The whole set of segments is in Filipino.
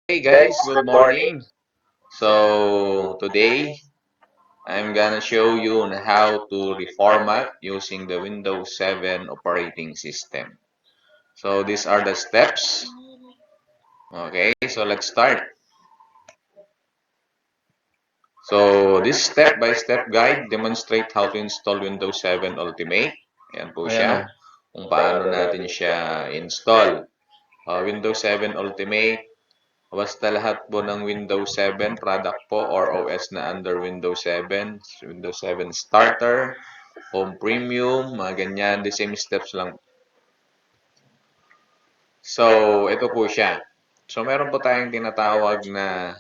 Hey guys, good morning. So today I'm gonna show you on how to reformat using the Windows 7 operating system. So these are the steps. Okay, so let's start. So this step-by-step guide demonstrate how to install Windows 7 Ultimate. Ayan po siya. Kung paano natin siya install. Windows 7 Ultimate. Basta lahat po ng Windows 7 product po or OS na under Windows 7, Windows 7 Starter, Home Premium, mga ganyan, the same steps lang. So, ito po siya. So, meron po tayong tinatawag na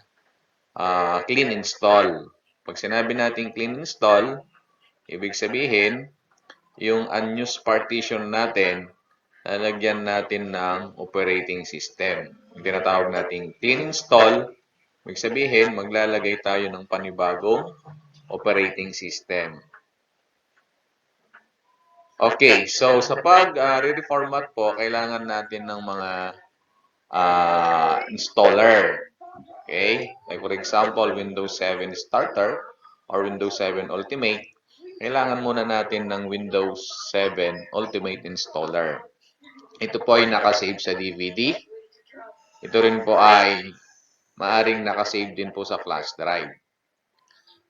clean install. Pag sinabi natin clean install, ibig sabihin, yung unused partition natin, lalagyan natin ng operating system. Yung tinatawag natin clean install, ibig sabihin, maglalagay tayo ng panibagong operating system. Okay, so sa pag-reformat po, kailangan natin ng mga installer. Okay? Like for example, Windows 7 Starter or Windows 7 Ultimate, kailangan muna natin ng Windows 7 Ultimate Installer. Ito po ay nakasave sa DVD. Ito rin po ay maaring nakasave din po sa flash drive.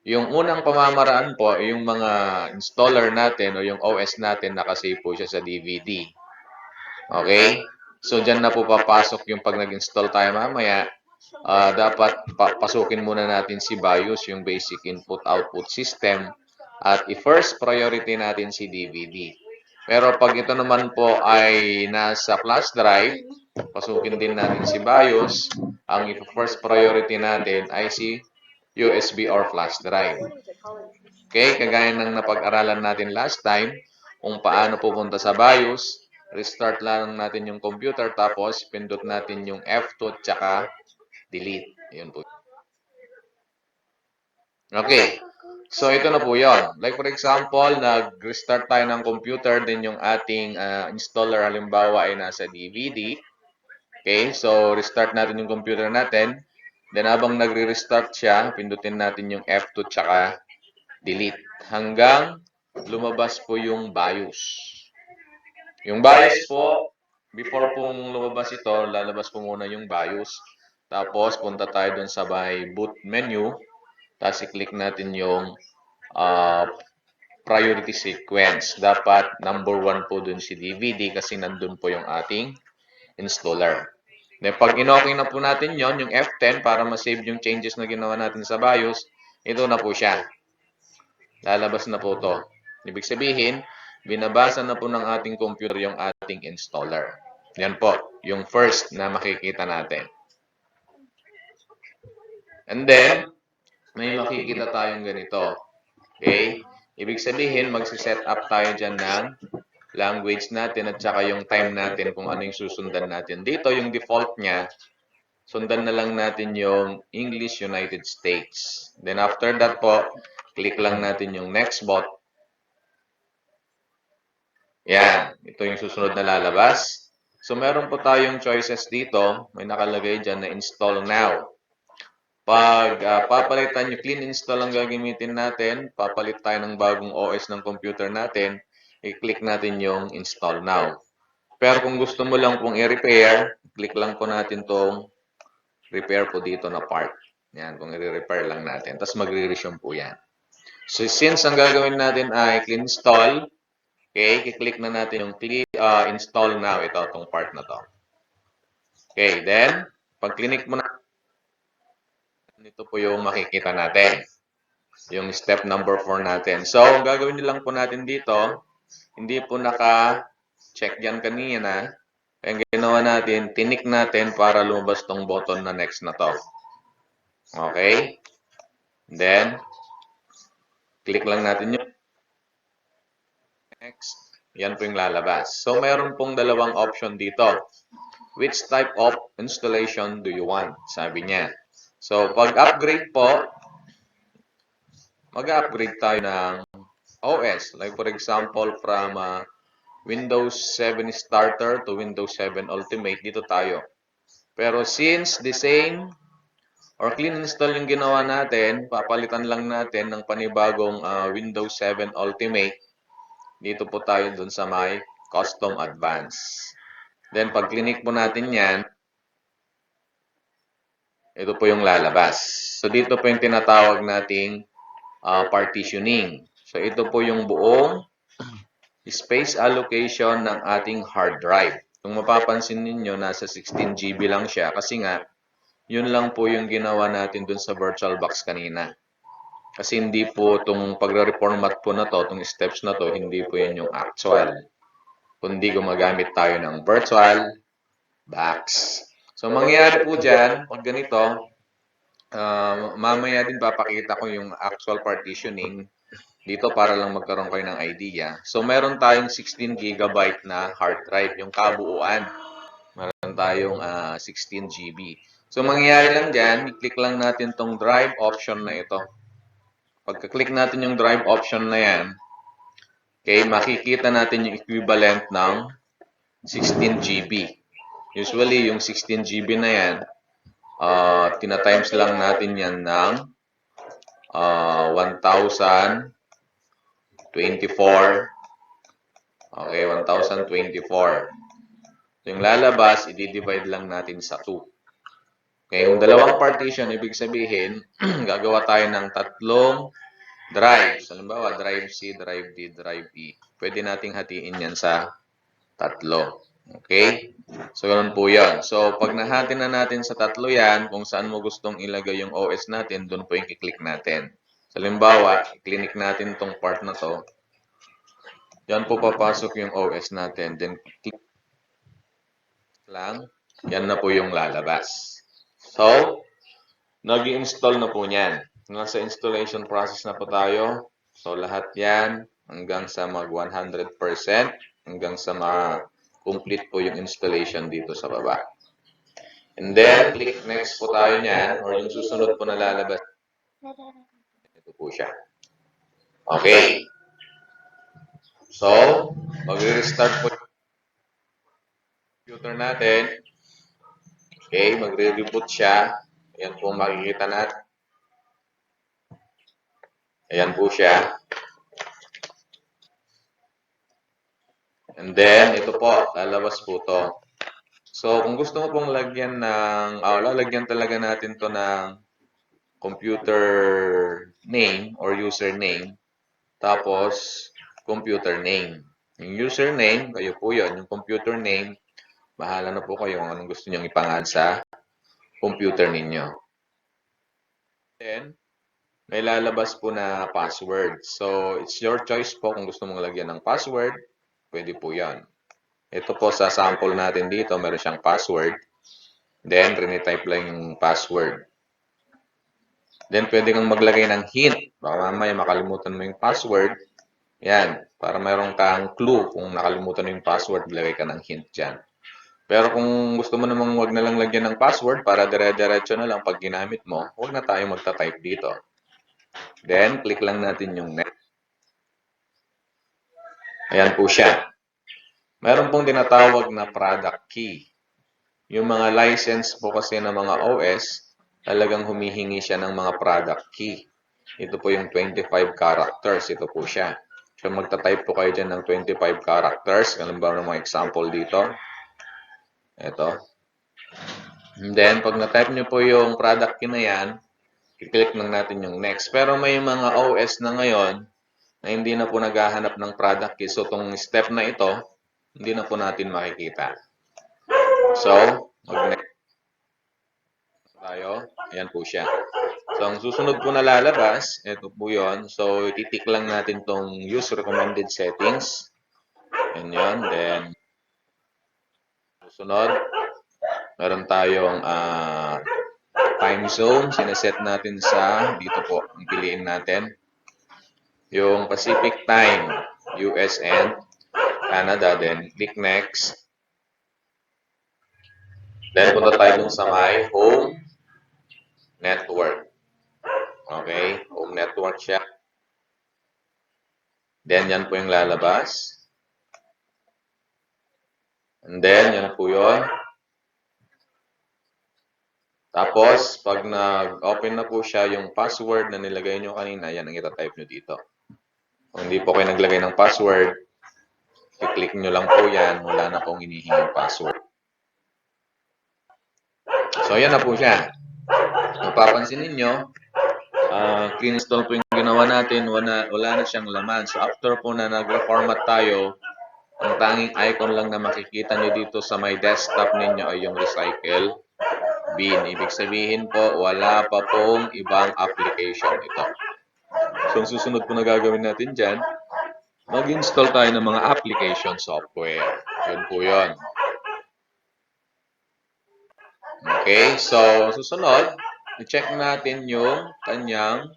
Yung unang pamamaraan po, yung mga installer natin o yung OS natin, nakasave po siya sa DVD. Okay? So, dyan na po papasok yung pag nag-install tayo mamaya, dapat pasukin muna natin si BIOS, yung Basic Input-Output System, at i-first priority natin si DVD. Pero pag ito naman po ay nasa flash drive, pasukin din natin si BIOS, ang i-first priority natin ay si USB or flash drive. Okay, kagaya ng napag-aralan natin last time, kung paano pupunta sa BIOS, restart lang natin yung computer, tapos pindot natin yung F2 at saka delete. Yun po. Okay, so ito na po yun. Like for example, nag-restart tayo ng computer, din yung ating installer halimbawa ay nasa DVD. Okay, so restart natin yung computer natin. Then habang nagre-restart siya, pindutin natin yung F2 tsaka delete. Hanggang lumabas po yung BIOS. Yung BIOS po, before pong lumabas ito, lalabas po muna yung BIOS. Tapos punta tayo dun sa may boot menu. Tapos i-click natin yung uh, priority sequence. Dapat number 1 po dun si DVD kasi nandun po yung ating installer. Then, pag in-okay na po natin yon yung F10, para ma-save yung changes na ginawa natin sa BIOS, ito na po siya. Lalabas na po to. Ibig sabihin, binabasa na po ng ating computer yung ating installer. Yan po, yung first na makikita natin. And then, may makikita tayong ganito. Okay? Ibig sabihin, magsiset up tayo dyan ng language natin at saka yung time natin kung ano yung susundan natin. Dito, yung default niya, sundan na lang natin yung English United States. Then after that po, click lang natin yung next bot. Yan, ito yung susunod na lalabas. So meron po tayong choices dito. May nakalagay dyan na install now. Pag papalitan nyo, clean install ang gagamitin natin, papalit tayo ng bagong OS ng computer natin, i-click natin yung install now. Pero kung gusto mo lang pong i-repair, click lang po natin tong repair po dito na part. Yan, kung i-repair lang natin. Tapos magre-resume po yan. So since ang gagawin natin ay clean install, okay, i-click na natin yung install now. Ito, itong part na to. Okay, then, pag click mo na, ito po yung makikita natin. Yung step number 4 natin. So, ang gagawin nyo lang po natin dito, hindi po naka-check yan kanina. Kaya ginawa natin, tinik natin para lumabas tong button na next na to. Okay? Then, click lang natin yung next. Yan po yung lalabas. So, meron pong dalawang option dito. Which type of installation do you want? Sabi niya. So, pag upgrade po, mag-upgrade tayo ng OS. Like for example, from Windows 7 Starter to Windows 7 Ultimate, dito tayo. Pero since the same or clean install yung ginawa natin, papalitan lang natin ng panibagong Windows 7 Ultimate. Dito po tayo dun sa may Custom Advanced. Then, pag clinic po natin yan, ito po yung lalabas. So, dito po yung tinatawag nating partitioning. So, ito po yung buong space allocation ng ating hard drive. Kung mapapansin ninyo, nasa 16 GB lang siya kasi nga, yun lang po yung ginawa natin dun sa VirtualBox kanina. Kasi hindi po itong pagre-reformat po na to, itong steps na to, hindi po yun yung actual. Kundi gumagamit tayo ng virtual box. So, mangyayari po dyan, pag ganito, mamaya din papakita ko yung actual partitioning dito para lang magkaroon kayo ng idea. So, meron tayong 16 GB na hard drive, yung kabuuan. Meron tayong 16 GB. So, mangyayari lang dyan, i-click lang natin tong drive option na ito. Pagka-click natin yung drive option na yan, okay, makikita natin yung equivalent ng 16 GB. Usually, yung 16 GB na yan, tina-times lang natin yan ng 1,024. Okay, 1,024. Yung lalabas, i-divide lang natin sa 2. Okay, yung dalawang partition, ibig sabihin, gagawa tayo ng tatlong drives. Halimbawa, drive C, drive D, drive E. Pwede nating hatiin yan sa tatlo. Okay? So, ganun po yan. So, pag nahati na natin sa tatlo yan, kung saan mo gustong ilagay yung OS natin, doon po yung i-click natin. So, halimbawa, i-click natin tong part na to. Yan po papasok yung OS natin. Then, click lang. Yan na po yung lalabas. So, nag-i-install na po niyan. Nasa installation process na po tayo. So, lahat yan hanggang sa mag 100%, hanggang sa ma-complete po yung installation dito sa baba. And then, click next po tayo niyan, or yung susunod po na lalabas. Ito po siya. Okay. So, mag-restart po yung computer natin. Okay, magre-reboot siya. Ayan po makikita natin. Ayan po siya. And then, ito po, lalabas po to. So, kung gusto mo pong lagyan ng, lalagyan talaga natin to ng computer name or username, tapos computer name. Yung username, kayo po yun. Yung computer name, bahala na po kayo kung anong gusto nyong ipangalan sa computer ninyo. Then, may lalabas po na password. So, it's your choice po kung gusto mong lagyan ng password, pwede po yan. Ito po sa sample natin dito, meron siyang password. Then, rinitype lang yung password. Then, pwede kang maglagay ng hint. Baka mamaya makalimutan mo yung password. Yan. Para mayroon kang clue kung nakalimutan mo yung password, maglagay ka ng hint dyan. Pero kung gusto mo namang wag na lang lagyan ng password para dire-diretso na lang pag ginamit mo, huwag na tayo magta-type dito. Then, click lang natin yung next. Ayan po siya. Meron pong tinatawag na product key. Yung mga license po kasi ng mga OS, talagang humihingi siya ng mga product key. Ito po yung 25 characters. Ito po siya. So, magta-type po kayo dyan ng 25 characters. Halimbawa ng mga example dito. Ito. And then, pag na-type nyo po yung product key na yan, i-click lang natin yung next. Pero may mga OS na ngayon na hindi na po naghahanap ng product key. So, itong step na ito, hindi na po natin makikita. So, mag-next tayo. Ayan po siya. So, ang susunod po na lalabas, ito po yun. So, ititik lang natin tong use recommended settings. Ayan yun. Then, susunod, meron tayong time zone. Sineset natin sa, dito po, ang piliin natin. Yung Pacific Time, US and Canada. Then, click next. Then, punta tayo dun sa my home network. Okay, home network siya. Then, yan po yung lalabas. And then, yan po yun. Tapos, pag nag-open na po siya, yung password na nilagay nyo kanina, yan ang itatype nyo dito. Kung hindi po kayo naglagay ng password, i-click nyo lang po yan, wala na pong hinihinging password. So, yan na po siya. Mapapansin ninyo, clean install po yung ginawa natin, wala na siyang laman. So, after po na nag-reformat tayo, ang tanging icon lang na makikita nyo dito sa my desktop ninyo ay yung recycle bin. Ibig sabihin po, wala pa pong ibang application ito. So, ang susunod po na gagawin natin dyan, mag-install tayo ng mga application software. Yun po yun. Okay, so susunod, i-check natin yung kanyang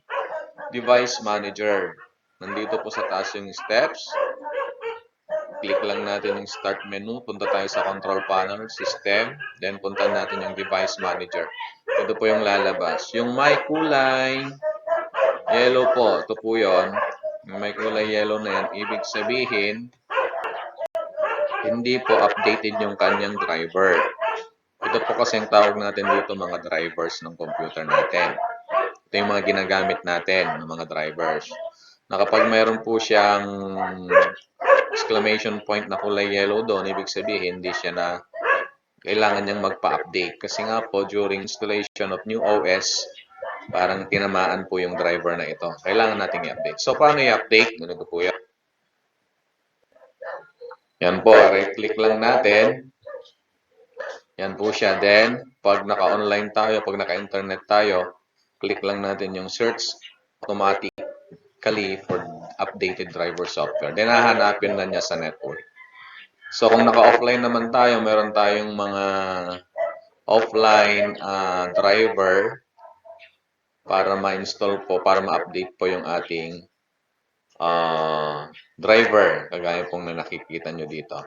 device manager. Nandito po sa taas yung steps. Click lang natin yung start menu. Punta tayo sa control panel, system. Then punta natin yung device manager. Ito po yung lalabas. Yung may kulay yellow po. Ito po yun. Yung may kulay yellow na yan. Ibig sabihin, hindi po updated yung kanyang driver. Ito po kasi ang tawag natin dito mga drivers ng computer natin. Ito yung mga ginagamit natin ng mga drivers. Na kapag mayroon po siyang exclamation point na kulay yellow doon, ibig sabihin hindi siya na kailangan niyang magpa-update. Kasi nga po, during installation of new OS, parang tinamaan po yung driver na ito. Kailangan nating i-update. So, paano i-update? Ganito po yan. Yan po, right-click lang natin. Yan po siya. Then, pag naka-online tayo, pag naka-internet tayo, click lang natin yung search automatically for updated driver software. Then, hahanapin na niya sa network. So, kung naka-offline naman tayo, meron tayong mga offline driver para ma-install po, para ma-update po yung ating driver. Kagaya pong na nakikita nyo dito.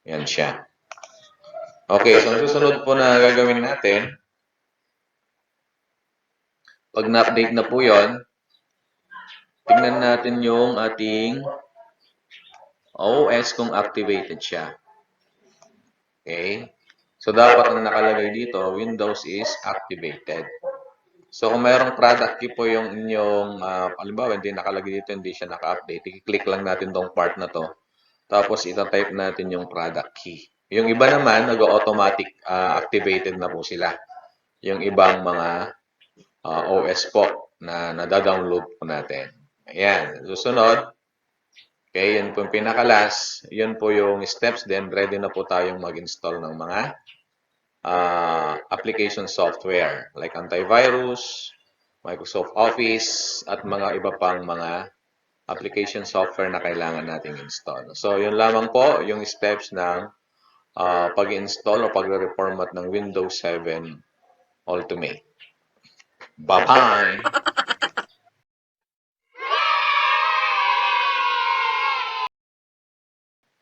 Yan siya. Okay, so ang susunod po na gagawin natin, pag na-update na po yon, tingnan natin yung ating OS kung activated siya. Okay? So, dapat ang nakalagay dito, Windows is activated. So, kung mayroong product key po yung inyong, halimbawa, hindi nakalagay dito, hindi siya naka-update, i-click lang natin tong part na to. Tapos, ita-type natin yung product key. Yung iba naman, nag-automatic activated na po sila. Yung ibang mga OS po na nadadownload po natin. Ayan. Susunod, okay, yan po yung pinakalas. Yun po yung steps. Then, ready na po tayong mag-install ng mga application software like antivirus, Microsoft Office, at mga iba pang mga application software na kailangan nating install. So, yun lamang po yung steps ng pag-install o pag-reformat ng Windows 7 Ultimate. Bye-bye!